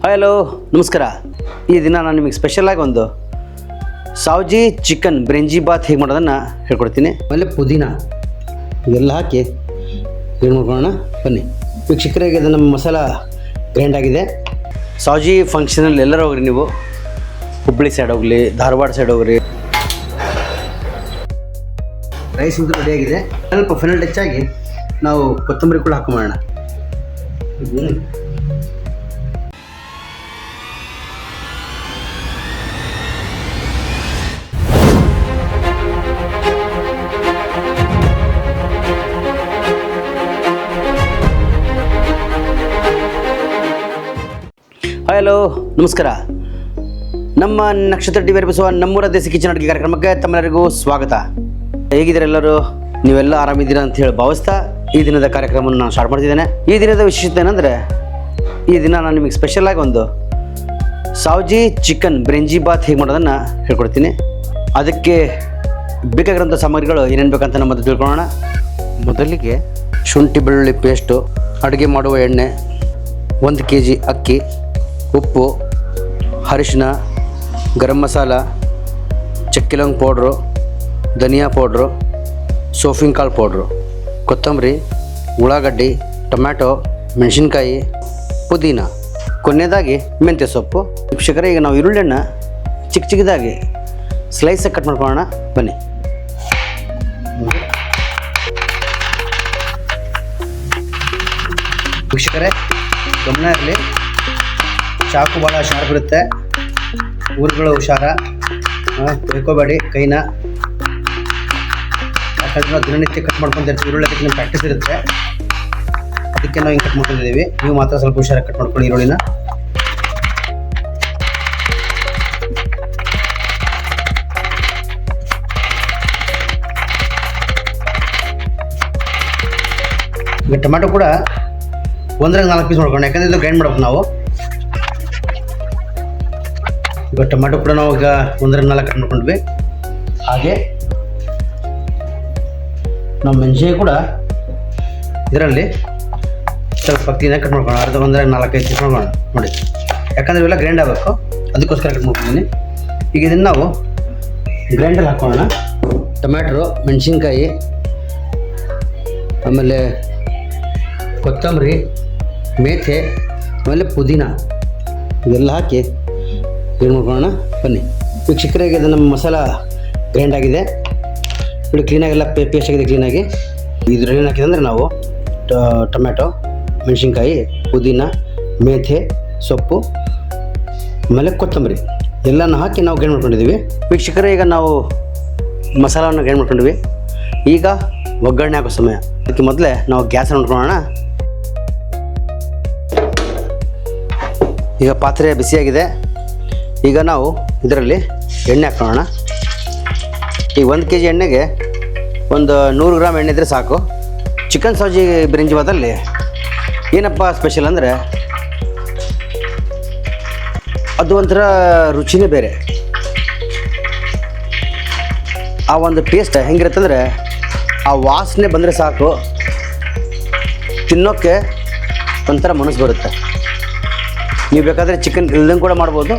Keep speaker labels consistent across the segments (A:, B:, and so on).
A: Hello ನಮಸ್ಕಾರ. ಈ ದಿನ ನಾನು ನಿಮಗೆ ಸ್ಪೆಷಲಾಗಿ ಒಂದು ಸಾವ್ಜಿ ಚಿಕನ್ ಬ್ರಿಂಜಿ ಬಾತ್ ಹೇಗೆ ಮಾಡೋದನ್ನು ಹೇಳ್ಕೊಡ್ತೀನಿ. ಆಮೇಲೆ ಪುದೀನ ಇವೆಲ್ಲ ಹಾಕಿ ಏನು ಮಾಡ್ಕೊಳ್ಳೋಣ ಬನ್ನಿ. ವೀಕ್ಷಕರಿಗೆ ಇದು ನಮ್ಮ ಮಸಾಲ ಗ್ರೈಂಡ್ ಆಗಿದೆ. ಸಾವ್ಜಿ ಫಂಕ್ಷನಲ್ಲಿ ಎಲ್ಲರೂ ಹೋಗ್ರಿ, ನೀವು ಹುಬ್ಬಳ್ಳಿ ಸೈಡ್ ಹೋಗಲಿ, ಧಾರವಾಡ ಸೈಡ್ ಹೋಗ್ರಿ. ರೈಸ್ ಅಂತೂ ರೆಡಿಯಾಗಿದೆ. ಸ್ವಲ್ಪ ಫೈನಲ್ ಟಚ್ ಆಗಿ ನಾವು ಕೊತ್ತಂಬರಿ ಕೂಡ ಹಾಕೊಂಬೋಣ. ಹಲೋ ನಮಸ್ಕಾರ. ನಮ್ಮ ನಕ್ಷತ್ರ ಟಿವಿ ಅರ್ಪಿಸುವ ನಮ್ಮೂರ ದೇಸಿ ಕಿಚನ್ ಅಡುಗೆ ಕಾರ್ಯಕ್ರಮಕ್ಕೆ ತಮ್ಮೆಲ್ಲರಿಗೂ ಸ್ವಾಗತ. ಹೇಗಿದ್ದೀರ ಎಲ್ಲರೂ? ನೀವೆಲ್ಲ ಆರಾಮಿದ್ದೀರಾ ಅಂತ ಹೇಳಿ ಭಾವಿಸ್ತಾ ಈ ದಿನದ ಕಾರ್ಯಕ್ರಮವನ್ನು ನಾನು ಸ್ಟಾರ್ಟ್ ಮಾಡ್ತಿದ್ದೇನೆ. ಈ ದಿನದ ವಿಶೇಷತೆ ಏನಂದರೆ, ಈ ದಿನ ನಾನು ನಿಮಗೆ ಸ್ಪೆಷಲಾಗಿ ಒಂದು ಸಾವ್ಜಿ ಚಿಕನ್ ಬ್ರಿಂಜಿ ಬಾತ್ ಹೇಗೆ ಮಾಡೋದನ್ನು ಹೇಳ್ಕೊಡ್ತೀನಿ. ಅದಕ್ಕೆ ಬೇಕಾಗಿರೋಂಥ ಸಾಮಗ್ರಿಗಳು ಏನೇನು ಬೇಕಂತ ನಮ್ಮ ಮೊದಲು ತಿಳ್ಕೊಳ್ಳೋಣ. ಮೊದಲಿಗೆ ಶುಂಠಿ ಬೆಳ್ಳುಳ್ಳಿ ಪೇಸ್ಟು, ಅಡುಗೆ ಮಾಡುವ ಎಣ್ಣೆ, 1 kg ಅಕ್ಕಿ, ಉಪ್ಪು, ಅರಿಶಿನ, ಗರಂ ಮಸಾಲ, ಚಕ್ಕೆ ಲವಂಗ ಪೌಡ್ರು, ಧನಿಯಾ ಪೌಡ್ರು, ಸೋಫಿಂಗ್ ಕಾಳು ಪೌಡ್ರು, ಕೊತ್ತಂಬರಿ, ಉಳ್ಳಾಗಡ್ಡಿ, ಟೊಮ್ಯಾಟೊ, ಮೆಣಸಿನ್ಕಾಯಿ, ಪುದೀನ, ಕೊನೆಯದಾಗಿ ಮೆಂತ್ಯ ಸೊಪ್ಪು. ವೀಕ್ಷಕರೇ, ಈಗ ನಾವು ಈರುಳ್ಳಿಯನ್ನು ಚಿಕ್ಕ ಚಿಕ್ಕದಾಗಿ ಸ್ಲೈಸಾಗಿ ಕಟ್ ಮಾಡ್ಕೊಳ್ಳೋಣ ಬನ್ನಿ. ವೀಕ್ಷಕರೇ ಗಮನ ಇರಲಿ, ಚಾಕು ಭಾಳ ಶಾರ್ಪ್ ಇರುತ್ತೆ, ಊರುಗಳು ಹುಷಾರ, ತಿಳ್ಕೊಬೇಡಿ ಕೈನ. ಯಾಕಂದ್ರೆ ನಾವು ದಿನನಿತ್ಯ ಕಟ್ ಮಾಡ್ಕೊಂಡಿರ್ತೀವಿ, ಈರುಳ್ಳಿ ನಮ್ಮ ಪ್ರಾಕ್ಟೀಸ್ ಇರುತ್ತೆ, ಅದಕ್ಕೆ ನಾವು ಹಿಂಗೆ ಕಟ್ ಮಾಡ್ಕೊಂಡಿದ್ದೀವಿ. ನೀವು ಮಾತ್ರ ಸ್ವಲ್ಪ ಹುಷಾರಾಗಿ ಕಟ್ ಮಾಡ್ಕೊಳ್ಳಿ ಈರುಳ್ಳಿನ. ಈಗ ಟೊಮ್ಯಾಟೊ ಕೂಡ 1-4 ಪೀಸ್ ಮಾಡ್ಕೊಂಡು, ಯಾಕಂದರೆ ಇದು ಗ್ರೈಂಡ್ ಮಾಡ್ಬೇಕು ನಾವು. ಈಗ ಟೊಮ್ಯಾಟೊ ಕೂಡ ನಾವು ಈಗ 1-4 ಕಟ್ ಮಾಡ್ಕೊಂಡ್ವಿ. ಹಾಗೆ ನಾವು ಮೆಣಸಿನ್ಕಾಯಿ ಕೂಡ ಇದರಲ್ಲಿ ಸ್ವಲ್ಪ ಕ್ಲೀನಾಗಿ ಕಟ್ ಮಾಡ್ಕೊಳ್ಳೋಣ. ಅರ್ಧ 1-4-5 ಪೀಸ್ ಮಾಡ್ಕೊಳ್ಳೋಣ ನೋಡಿ, ಯಾಕಂದರೆ ಇವೆಲ್ಲ ಗ್ರೈಂಡ್ ಆಗಬೇಕು, ಅದಕ್ಕೋಸ್ಕರ ಕಟ್ ಮಾಡ್ಕೊಂಡಿದ್ದೀನಿ. ಈಗ ಇದನ್ನು ನಾವು ಗ್ರೈಂಡಲ್ಲಿ ಹಾಕ್ಕೊಳ್ಳೋಣ. ಟೊಮ್ಯಾಟೊ, ಮೆಣಸಿನ್ಕಾಯಿ, ಆಮೇಲೆ ಕೊತ್ತಂಬರಿ, ಮೇಥೆ, ಆಮೇಲೆ ಪುದೀನ ಇವೆಲ್ಲ ಹಾಕಿ ಏನು ಮಾಡ್ಕೊಳ್ಳೋಣ ಬನ್ನಿ. ವೀಕ್ಷಕರಿಗೆ ಇದು ನಮ್ಮ ಮಸಾಲ ಗ್ರೈಂಡ್ ಆಗಿದೆ. ಇದು ಕ್ಲೀನಾಗೆಲ್ಲ ಪೇಸ್ಟ್ ಆಗಿದೆ ಕ್ಲೀನಾಗಿ. ಇದರಲ್ಲಿ ಏನು ಹಾಕಿದೆ ಅಂದರೆ ನಾವು ಟೊಮ್ಯಾಟೊ, ಮೆಣಸಿನ್ಕಾಯಿ, ಪುದೀನ, ಮೇಥೆ ಸೊಪ್ಪು, ಆಮೇಲೆ ಕೊತ್ತಂಬರಿ ಎಲ್ಲನೂ ಹಾಕಿ ನಾವು ಗ್ರೈಂಡ್ ಮಾಡ್ಕೊಂಡಿದ್ದೀವಿ. ವೀಕ್ಷಕರೇ, ಈಗ ನಾವು ಮಸಾಲವನ್ನು ಗ್ರೈಂಡ್ ಮಾಡ್ಕೊಂಡಿದ್ವಿ. ಈಗ ಒಗ್ಗರಣೆ ಹಾಕೋ ಸಮಯ. ಅದಕ್ಕೆ ಮೊದಲೇ ನಾವು ಗ್ಯಾಸನ್ನು ನೋಡ್ಕೊಳ್ಳೋಣ. ಈಗ ಪಾತ್ರೆ ಬಿಸಿಯಾಗಿದೆ. ಈಗ ನಾವು ಇದರಲ್ಲಿ ಎಣ್ಣೆ ಹಾಕೋಣ. ಈಗ 1 kg ಎಣ್ಣೆಗೆ ಒಂದು 100 ಗ್ರಾಮ್ ಎಣ್ಣೆ ಇದ್ದರೆ ಸಾಕು. ಚಿಕನ್ ಸಾವ್ಜಿ ಬ್ರಿಂಜಿ ಬಾತಲ್ಲಿ ಏನಪ್ಪ ಸ್ಪೆಷಲ್ ಅಂದರೆ, ಅದು ಒಂಥರ ರುಚಿನೇ ಬೇರೆ. ಆ ಒಂದು ಟೇಸ್ಟ್ ಹೆಂಗಿರುತ್ತಂದರೆ, ಆ ವಾಸನೆ ಬಂದರೆ ಸಾಕು, ತಿನ್ನೋಕ್ಕೆ ಒಂಥರ ಮನಸ್ಸು ಬರುತ್ತೆ. ನೀವು ಬೇಕಾದರೆ ಚಿಕನ್ ಇಲ್ದಂಗೆ ಕೂಡ ಮಾಡ್ಬೋದು,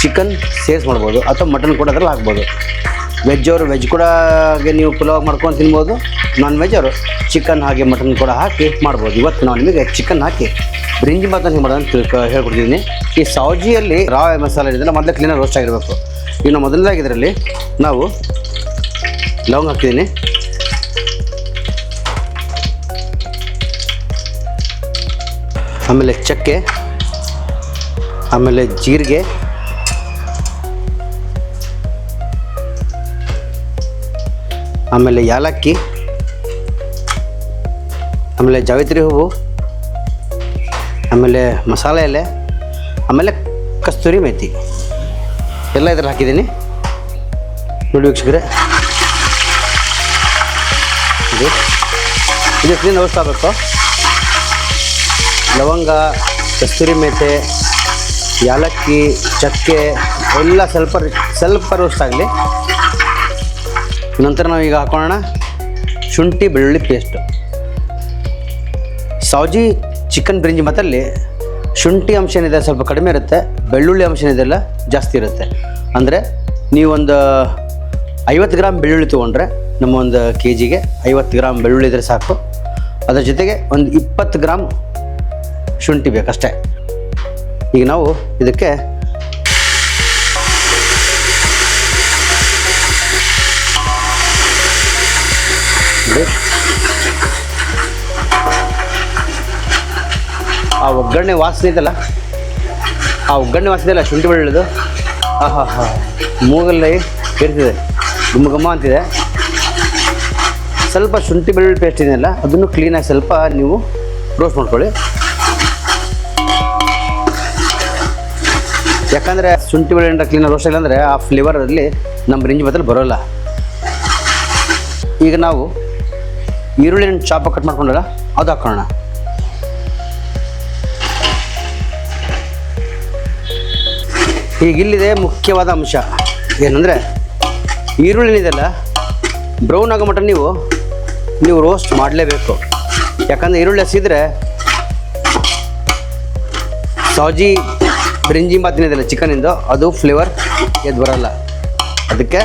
A: ಚಿಕನ್ ಸೇರಿಸಿ ಮಾಡ್ಬೋದು, ಅಥವಾ ಮಟನ್ ಕೂಡ ಅದ್ರಲ್ಲಿ ಹಾಕ್ಬೋದು. ವೆಜ್ ಅವರು ವೆಜ್ ಕೂಡ ನೀವು ಪುಲಾವ್ ಮಾಡ್ಕೊಂಡು ತಿನ್ಬೋದು, ನಾನ್ ವೆಜ್ ಅವರು ಚಿಕನ್ ಹಾಗೆ ಮಟನ್ ಕೂಡ ಹಾಕಿ ಮಾಡ್ಬೋದು. ಇವತ್ತು ನಾವು ನಿಮಗೆ ಚಿಕನ್ ಹಾಕಿ ಬ್ರಿಂಜಿ ಬಾತ್ ಹೇಗೆ ಮಾಡೋದನ್ನು ಹೇಳ್ಕೊಡ್ತಿದ್ದೀನಿ. ಈ ಸಾವ್ಜಿಯಲ್ಲಿ ರಾ ಮಸಾಲೆ ಇದೆಲ್ಲ ಮೊದಲೇ ಕ್ಲೀನಾಗಿ ರೋಸ್ಟ್ ಆಗಿರಬೇಕು. ಇನ್ನು ಮೊದಲನೇದಾಗಿ ಇದರಲ್ಲಿ ನಾವು ಲವಂಗ ಹಾಕ್ತಿದ್ದೀನಿ, ಆಮೇಲೆ ಚಕ್ಕೆ, ಆಮೇಲೆ ಜೀರಿಗೆ, ಆಮೇಲೆ ಯಾಲಕ್ಕಿ, ಆಮೇಲೆ ಜಾವಿತ್ರಿ ಹೂವು, ಆಮೇಲೆ ಮಸಾಲೆ ಎಲೆ, ಆಮೇಲೆ ಕಸ್ತೂರಿ ಮೇಥಿ ಎಲ್ಲ ಇದ್ರಲ್ಲಿ ಹಾಕಿದ್ದೀನಿ ನೋಡಿ ವೀಕ್ಷಕರೇ. ಇದು ಕ್ಲೀನ್ ರೋಸ್ಟ್ ಆಗಬೇಕು. ಲವಂಗ, ಕಸ್ತೂರಿ ಮೇಥಿ, ಯಾಲಕ್ಕಿ, ಚಕ್ಕೆ ಎಲ್ಲ ಸ್ವಲ್ಪ ರೋಸ್ಟ್ ಆಗಲಿ. ನಂತರ ನಾವು ಈಗ ಹಾಕೋಣ ಶುಂಠಿ ಬೆಳ್ಳುಳ್ಳಿ ಪೇಸ್ಟು. ಸಾವ್ಜಿ ಚಿಕನ್ ಬ್ರಿಂಜಿ ಬಾತಲ್ಲಿ ಶುಂಠಿ ಅಂಶ ಏನಿದೆ ಸ್ವಲ್ಪ ಕಡಿಮೆ ಇರುತ್ತೆ, ಬೆಳ್ಳುಳ್ಳಿ ಅಂಶ ಏನಿದೆಲ್ಲ ಜಾಸ್ತಿ ಇರುತ್ತೆ. ಅಂದರೆ ನೀವೊಂದು 50 ಗ್ರಾಮ್ ಬೆಳ್ಳುಳ್ಳಿ ತೊಗೊಂಡ್ರೆ ನಮ್ಮ ಒಂದು ಕೆ ಜಿಗೆ 50 ಗ್ರಾಮ್ ಬೆಳ್ಳುಳ್ಳಿ ಇದ್ದರೆ ಸಾಕು. ಅದರ ಜೊತೆಗೆ ಒಂದು 20 ಗ್ರಾಮ್ ಶುಂಠಿ ಬೇಕಷ್ಟೇ. ಈಗ ನಾವು ಇದಕ್ಕೆ ಆ ಒಗ್ಗರಣೆ ವಾಸನೆ ಇದೆಲ್ಲ, ಶುಂಠಿ ಬೆಳ್ಳುಳ್ಳಿದು ಮೂಗಲ್ಲಿ ಇರ್ತಿದೆ, ಘಮ ಅಂತಿದೆ. ಸ್ವಲ್ಪ ಶುಂಠಿ ಬೆಳ್ಳುಳ್ಳಿ ಪೇಸ್ಟ್ ಇದೆಯಲ್ಲ ಅದನ್ನು ಕ್ಲೀನಾಗಿ ಸ್ವಲ್ಪ ನೀವು ರೋಸ್ಟ್ ಮಾಡ್ಕೊಳ್ಳಿ. ಯಾಕಂದರೆ ಶುಂಠಿ ಬೆಳ್ಳುಳ್ಳಿ ಕ್ಲೀನಾಗಿ ರೋಸ್ಟ್ ಇಲ್ಲ ಅಂದರೆ ಆ ಫ್ಲೇವರಲ್ಲಿ ನಮ್ಮ ಬ್ರಿಂಜಿ ಬಾತಲ್ಲಿ ಬರೋಲ್ಲ. ಈಗ ನಾವು ಈರುಳ್ಳಿನ ಚಾಪ ಕಟ್ ಮಾಡ್ಕೊಂಡಲ್ಲ ಅದು ಹಾಕೋಣ. ಈಗ ಇಲ್ಲಿದೆ ಮುಖ್ಯವಾದ ಅಂಶ ಏನಂದರೆ ಈರುಳ್ಳಿನಿದೆಲ್ಲ ಬ್ರೌನ್ ಆಗೋ ಮಟ್ಟ ನೀವು ರೋಸ್ಟ್ ಮಾಡಲೇಬೇಕು. ಯಾಕಂದರೆ ಈರುಳ್ಳಿ ಹಸಿದ್ರೆ ಸೌಜಿ ಬ್ರಿಂಜಿ ಬಾತಿನಿದೆಲ್ಲ ಚಿಕನಿಂದು ಅದು ಫ್ಲೇವರ್ ಎದ್ದು ಬರೋಲ್ಲ. ಅದಕ್ಕೆ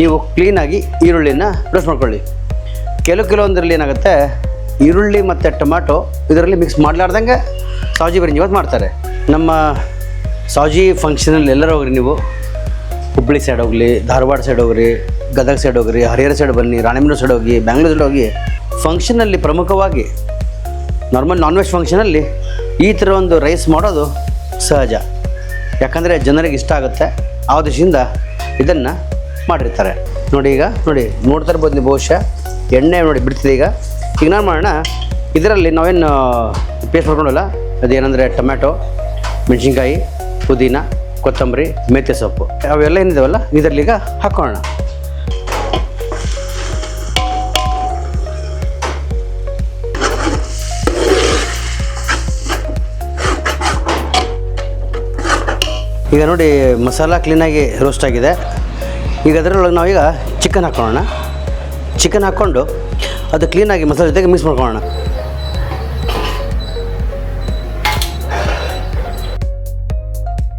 A: ನೀವು ಕ್ಲೀನಾಗಿ ಈರುಳ್ಳಿನ ರೋಸ್ಟ್ ಮಾಡ್ಕೊಳ್ಳಿ. ಕೆಲವೊಂದರಲ್ಲಿ ಏನಾಗುತ್ತೆ, ಈರುಳ್ಳಿ ಮತ್ತು ಟೊಮ್ಯಾಟೊ ಇದರಲ್ಲಿ ಮಿಕ್ಸ್ ಮಾಡಲಾರ್ದಂಗೆ ಸೌಜಿ ಬ್ರಿಂಜಿ ಬಾತ್ ಮಾಡ್ತಾರೆ. ನಮ್ಮ ಸೌಜಿ ಫಂಕ್ಷನಲ್ಲಿ ಎಲ್ಲರೂ ಹೋಗ್ರಿ, ನೀವು ಹುಬ್ಬಳ್ಳಿ ಸೈಡ್ ಹೋಗಲಿ, ಧಾರವಾಡ ಸೈಡ್ ಹೋಗ್ರಿ, ಗದಗ ಸೈಡ್ ಹೋಗ್ರಿ, ಹರಿಹರ ಸೈಡ್ ಬನ್ನಿ, ರಾಣೆಬೆನ್ನೂರು ಸೈಡ್ ಹೋಗಿ, ಬ್ಯಾಂಗ್ಳೂರ್ ಸೈಡ್ ಹೋಗಿ, ಫಂಕ್ಷನಲ್ಲಿ ಪ್ರಮುಖವಾಗಿ ನಾರ್ಮಲ್ ನಾನ್ ವೆಜ್ ಫಂಕ್ಷನಲ್ಲಿ ಈ ಥರ ಒಂದು ರೈಸ್ ಮಾಡೋದು ಸಹಜ. ಯಾಕಂದರೆ ಜನರಿಗೆ ಇಷ್ಟ ಆಗುತ್ತೆ, ಆ ದೃಷ್ಟಿಯಿಂದ ಇದನ್ನು ಮಾಡಿರ್ತಾರೆ. ನೋಡಿ ಈಗ ನೋಡ್ತಾ ಇರ್ಬೋದು ನೀವು, ಬಹುಶಃ ಎಣ್ಣೆ ಬಿಡ್ತಿದೆ. ಈಗ ನಾನು ಮಾಡೋಣ, ಇದರಲ್ಲಿ ನಾವೇನು ಪೇಸ್ಟ್ ಮಾಡ್ಕೊಂಡಲ್ಲ ಅದೇನೆಂದರೆ ಟೊಮ್ಯಾಟೊ, ಮೆಣಸಿನ್ಕಾಯಿ, ಪುದೀನ, ಕೊತ್ತಂಬರಿ, ಮೆಂತ್ಯ ಸೊಪ್ಪು ಅವೆಲ್ಲ ಏನಿದಾವಲ್ಲ ಇದರಲ್ಲಿ ಈಗ ಹಾಕೋಣ. ಈಗ ನೋಡಿ ಮಸಾಲ ಕ್ಲೀನಾಗಿ ರೋಸ್ಟ್ ಆಗಿದೆ. ಈಗ ಅದರೊಳಗೆ ನಾವೀಗ ಚಿಕನ್ ಹಾಕೋಣ. ಚಿಕನ್ ಹಾಕ್ಕೊಂಡು ಅದು ಕ್ಲೀನಾಗಿ ಮಸಾಲೆ ಜೊತೆಗೆ ಮಿಕ್ಸ್ ಮಾಡ್ಕೊಳ್ಳೋಣ.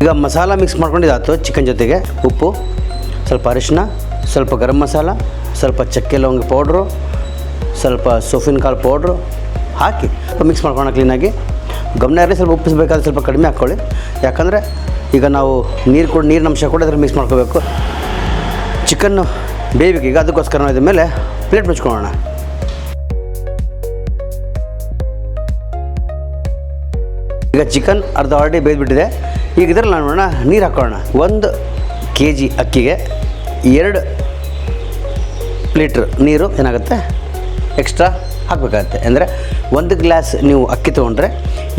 A: ಈಗ ಮಸಾಲ ಮಿಕ್ಸ್ ಮಾಡ್ಕೊಂಡಿದ್ದಾಯ್ತು. ಚಿಕನ್ ಜೊತೆಗೆ ಉಪ್ಪು, ಸ್ವಲ್ಪ ಅರಿಶಿನ, ಸ್ವಲ್ಪ ಗರಂ ಮಸಾಲ, ಸ್ವಲ್ಪ ಚಕ್ಕೆ ಲವಂಗ ಪೌಡ್ರು, ಸ್ವಲ್ಪ ಸೋಫಿನ ಕಾಳು ಪೌಡ್ರು ಹಾಕಿ ಮಿಕ್ಸ್ ಮಾಡ್ಕೊಳ್ಳೋಣ ಕ್ಲೀನಾಗಿ. ಗಮನ ಇರಲಿ, ಸ್ವಲ್ಪ ಉಪ್ಪು ಬೇಕಾದ್ರೆ ಸ್ವಲ್ಪ ಕಡಿಮೆ ಹಾಕ್ಕೊಳ್ಳಿ. ಯಾಕಂದರೆ ಈಗ ನಾವು ನೀರಿನ ಅಂಶ ಕೂಡ ಅದ್ರಲ್ಲಿ ಮಿಕ್ಸ್ ಮಾಡ್ಕೋಬೇಕು. ಚಿಕನ್ನು ಬೇಯಬೇಕು. ಈಗ ಅದಕ್ಕೋಸ್ಕರ ನಾವು ಇದ್ರ ಮೇಲೆ ಪ್ಲೇಟ್ ಮುಚ್ಕೊಳ್ಳೋಣ. ಈಗ ಚಿಕನ್ ಅರ್ಧ ಆಲ್ರೆಡಿ ಬೇಯ್ದುಬಿಟ್ಟಿದೆ. ಈಗ ಇದರಲ್ಲಿ ನಾನು ನೋಡೋಣ ನೀರು ಹಾಕೋಣ. 1 kg ಅಕ್ಕಿಗೆ 2 ಲೀಟ್ರ್ ನೀರು ಏನಾಗುತ್ತೆ ಎಕ್ಸ್ಟ್ರಾ ಹಾಕಬೇಕಾಗತ್ತೆ. ಅಂದರೆ 1 ಗ್ಲಾಸ್ ನೀವು ಅಕ್ಕಿ ತೊಗೊಂಡ್ರೆ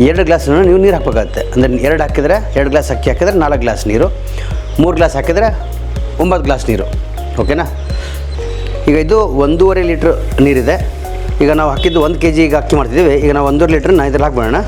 A: 2 ಗ್ಲಾಸ್ ನೀವು ನೀರು ಹಾಕಬೇಕಾಗತ್ತೆ. ಅಂದರೆ 2 ಹಾಕಿದರೆ 2 ಗ್ಲಾಸ್ ಅಕ್ಕಿ ಹಾಕಿದರೆ 4 ಗ್ಲಾಸ್ ನೀರು, 3 ಗ್ಲಾಸ್ ಹಾಕಿದರೆ 9 ಗ್ಲಾಸ್ ನೀರು. ಓಕೆನಾ? ಈಗ ಇದು 1.5 ಲೀಟ್ರ್ ನೀರಿದೆ. ಈಗ ನಾವು ಹಾಕಿದ್ದು 1 kg ಈಗ ಅಕ್ಕಿ ಮಾಡ್ತಿದ್ದೀವಿ. ಈಗ ನಾವು 1.5 ಲೀಟ್ರನ್ನ ಇದ್ರಲ್ಲಿ ಹಾಕ್ಬೋಣ.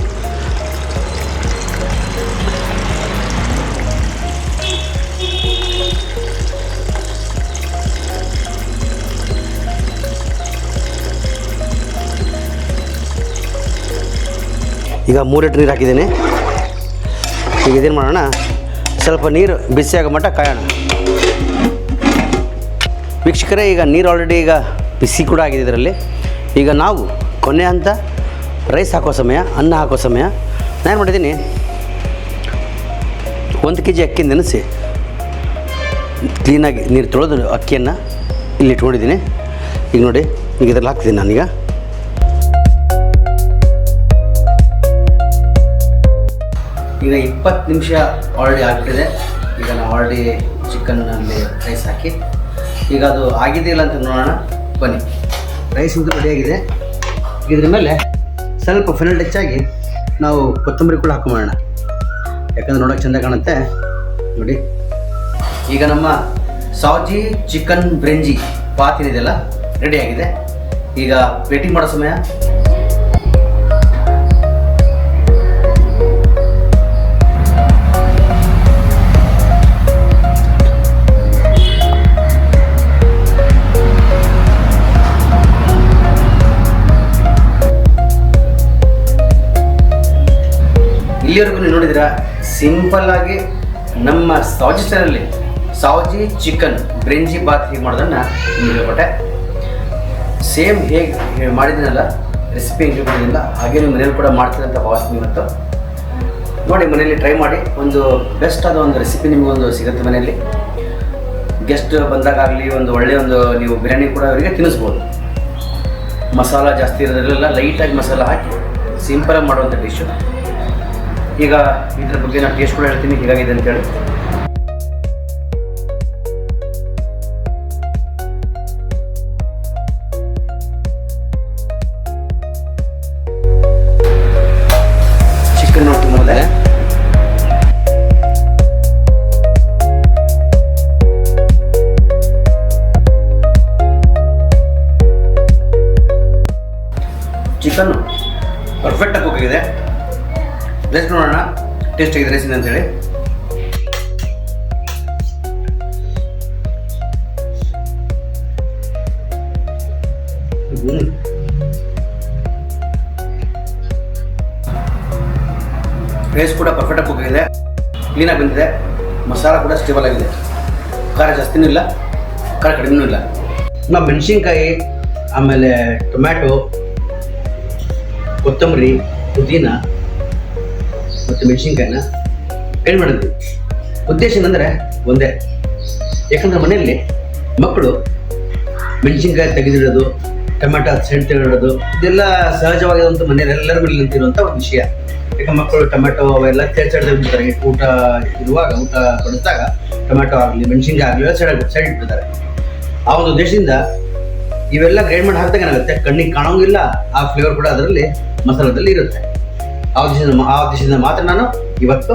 A: ಈಗ 3 ಲೀಟ್ರ್ ನೀರು ಹಾಕಿದ್ದೀನಿ. ಈಗ ಇದೇನು ಮಾಡೋಣ, ಸ್ವಲ್ಪ ನೀರು ಬಿಸಿಯಾಗೋ ಮಟ್ಟ ಕಾಯೋಣ. ವೀಕ್ಷಕರೇ, ಈಗ ನೀರು ಆಲ್ರೆಡಿ ಈಗ ಬಿಸಿ ಕೂಡ ಆಗಿದೆ ಇದರಲ್ಲಿ. ಈಗ ನಾವು ಕೊನೆ ಹಂತ ರೈಸ್ ಹಾಕೋ ಸಮಯ, ಅನ್ನ ಹಾಕೋ ಸಮಯ. ನಾನು ಮಾಡಿದ್ದೀನಿ 1 kg ಅಕ್ಕಿ ನೆನೆಸಿ ಕ್ಲೀನಾಗಿ ನೀರು ತೊಳೆದು ಅಕ್ಕಿಯನ್ನು ಇಲ್ಲಿ ಇಟ್ಕೊಂಡಿದ್ದೀನಿ. ಈಗ ನೋಡಿ, ಈಗ ಇದರಲ್ಲಿ ಹಾಕ್ತೀನಿ ನಾನೀಗ. ಈಗ 20 ನಿಮಿಷ ಆಲ್ರೆಡಿ ಆಗಿಬಿಟ್ಟಿದೆ. ಈಗ ನಾವು ಆಲ್ರೆಡಿ ಚಿಕನ್ನಲ್ಲಿ ರೈಸ್ ಹಾಕಿ ಈಗ ಅದು ಆಗಿದೆಯಿಲ್ಲ ಅಂತ ನೋಡೋಣ ಬನ್ನಿ. ರೈಸ್ ಅಂತೂ ರೆಡಿಯಾಗಿದೆ. ಇದ್ರ ಮೇಲೆ ಸ್ವಲ್ಪ ಫೈನಲ್ ಟಚ್ ಆಗಿ ನಾವು ಕೊತ್ತಂಬರಿ ಕೂಡ ಹಾಕೊಂಬೋಣ, ಯಾಕಂದ್ರೆ ನೋಡೋಕೆ ಚೆಂದ ಕಾಣುತ್ತೆ. ನೋಡಿ, ಈಗ ನಮ್ಮ ಸೌಜಿ ಚಿಕನ್ ಬ್ರಿಂಜಿ ಬಾತ್ ಏನಿದೆಯಲ್ಲ ರೆಡಿಯಾಗಿದೆ. ಈಗ ಪ್ಲೇಟಿಂಗ್ ಮಾಡೋ ಸಮಯ. ಇಲ್ಲಿವರೆಗೂ ನೀವು ನೋಡಿದಿರ ಸಿಂಪಲ್ಲಾಗಿ ನಮ್ಮ ಸಾವಜಿ ಸ್ಟೈಲಲ್ಲಿ ಸಾವಜಿ ಚಿಕನ್ ಬ್ರಿಂಜಿ ಬಾತ್ ಹೇಗೆ ಮಾಡೋದನ್ನು ನಿಮಗೆ ಹೇಳ್ಕೊಟ್ಟೆ. ಸೇಮ್ ಹೇಗೆ ಮಾಡಿದ್ದೀನಲ್ಲ ರೆಸಿಪಿ ಹೇಗೆ ಮಾಡಿದ್ದಿಲ್ಲ ಹಾಗೆ ನೀವು ಮನೇಲಿ ಕೂಡ ಮಾಡ್ತೀರಿ ಅಂತ ಭಾವಿಸ್ತೀನಿ. ಇವತ್ತು ನೋಡಿ ಮನೆಯಲ್ಲಿ ಟ್ರೈ ಮಾಡಿ, ಒಂದು ಬೆಸ್ಟ್ ಆದ ಒಂದು ರೆಸಿಪಿ ನಿಮಗೊಂದು ಸಿಗುತ್ತೆ ಮನೆಯಲ್ಲಿ. ಗೆಸ್ಟ್ ಬಂದಾಗಲಿ ಒಂದು ಒಳ್ಳೆಯ ಒಂದು ನೀವು ಬಿರಿಯಾನಿ ಕೂಡ ಅವರಿಗೆ ತಿನ್ನಿಸ್ಬೋದು. ಮಸಾಲ ಜಾಸ್ತಿ ಇರೋದ್ರಲ್ಲ, ಲೈಟಾಗಿ ಮಸಾಲ ಹಾಕಿ ಸಿಂಪಲಾಗಿ ಮಾಡುವಂಥ ಡಿಶ್ಶು. ಈಗ ಇದ್ರ ಬಗ್ಗೆ ನಾನು ಟೇಸ್ಟ್ ಕೂಡ ಹೇಳ್ತೀನಿ ಹೇಗಾಗಿದೆ ಅಂತೇಳಿ. ಚಿಕನ್ ನೋಡ್ತೀನಿ ಮೊದಲೇ. ಚಿಕನ್ನು ಪರ್ಫೆಕ್ಟಾಗಿ ಕುಕ್ ಆಗಿದೆ. ರೆಸ್ಟ್ ನೋಡೋಣ ಟೇಸ್ಟ್ ಆಗಿದೆ ರೆಸಿಪಿ ಅಂತೇಳಿ. ರೈಸ್ ಕೂಡ ಪರ್ಫೆಕ್ಟಾಗಿ ಕುಕ್ ಆಗಿದೆ, ಕ್ಲೀನಾಗಿ ಬಂದಿದೆ. ಮಸಾಲ ಕೂಡ ಸ್ಟೇಬಲ್ ಆಗಿದೆ. ಖಾರ ಜಾಸ್ತಿನೂ ಇಲ್ಲ, ಖಾರ ಕಡಿಮೆನೂ ಇಲ್ಲ. ನಮ್ಮ ಮೆಣಸಿನ್ಕಾಯಿ, ಆಮೇಲೆ ಟೊಮ್ಯಾಟೊ, ಕೊತ್ತಂಬರಿ, ಪುದೀನ ಮತ್ತು ಮೆಣಸಿನ್ಕಾಯಿನ ಏನು ಮಾಡಿದ್ವಿ. ಉದ್ದೇಶ ಏನಂದರೆ ಒಂದೇ, ಯಾಕಂದರೆ ಮನೆಯಲ್ಲಿ ಮಕ್ಕಳು ಮೆಣಸಿನ್ಕಾಯಿ ತೆಗೆದಿಡೋದು, ಟೊಮೆಟೊ ಸೆಂಟ್ ತೆಗೆದಿಡೋದು ಇದೆಲ್ಲ ಸಹಜವಾಗಿರುವಂಥ ಮನೆಯಲ್ಲಿ ಎಲ್ಲರ ಮನೇಲಿ ಅಂತಿರುವಂಥ ಒಂದು ವಿಷಯ. ಯಾಕೆ ಮಕ್ಕಳು ಟೊಮೆಟೊ ಅವೆಲ್ಲ ತೆಗೆದಿರ್ತಾರೆ. ಊಟ ಇರುವಾಗ, ಊಟ ಬಡಿಸಿದಾಗ ಟೊಮೆಟೊ ಆಗಲಿ ಮೆಣಸಿನ್ಕಾಯಿ ಆಗಲಿ ಸೈಡ್ ಇಟ್ಬಿಡ್ತಾರೆ. ಆ ಒಂದು ಉದ್ದೇಶದಿಂದ ಇವೆಲ್ಲ ಗ್ರೈಂಡ್ ಮಾಡಿ ಹಾಕಿದಾಗ ಏನಾಗುತ್ತೆ, ಕಣ್ಣಿಗೆ ಕಾಣೋಂಗಿಲ್ಲ, ಆ ಫ್ಲೇವರ್ ಕೂಡ ಅದರಲ್ಲಿ ಮಸಾಲದಲ್ಲಿ ಇರುತ್ತೆ. ಆ ಉದ್ದೇಶದಿಂದ ಮಾತ್ರ ನಾನು ಇವತ್ತು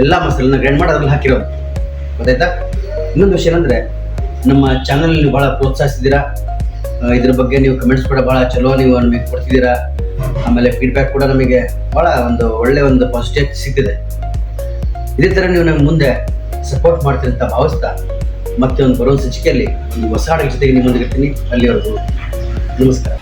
A: ಎಲ್ಲ ಮಸಾಲನ್ನ ಗ್ರೈಂಡ್ ಮಾಡಿ ಅದ್ರಲ್ಲಿ ಹಾಕಿರೋದು, ಗೊತ್ತಾಯ್ತಾ. ಇನ್ನೊಂದು ವಿಷಯ ಏನಂದರೆ, ನಮ್ಮ ಚಾನಲ್ ನೀವು ಭಾಳ ಪ್ರೋತ್ಸಾಹಿಸಿದ್ದೀರಾ. ಇದ್ರ ಬಗ್ಗೆ ನೀವು ಕಮೆಂಟ್ಸ್ ಕೂಡ ಭಾಳ ಚಲೋ ನೀವು ನಮಗೆ ಕೊಡ್ತಿದ್ದೀರಾ. ಆಮೇಲೆ ಫೀಡ್ಬ್ಯಾಕ್ ಕೂಡ ನಮಗೆ ಭಾಳ ಒಂದು ಒಳ್ಳೆಯ ಒಂದು ಪಾಸಿಟಿವ್ ಸಿಗ್ತಿದೆ. ಇದೇ ಥರ ನೀವು ನಮ್ಗೆ ಮುಂದೆ ಸಪೋರ್ಟ್ ಮಾಡ್ತೀರಿ ಅಂತ ಭಾವಿಸ್ತಾ, ಮತ್ತೆ ಒಂದು ಬರೋ ಸಂಚಿಕೆಯಲ್ಲಿ ಒಂದು ಹೊಸ ಅಡುಗೆ ಜೊತೆಗೆ ನಿಮ್ಮ ಮುಂದೆ ಇರ್ತೀನಿ. ಅಲ್ಲಿವರೆಗೂ ನಮಸ್ಕಾರ.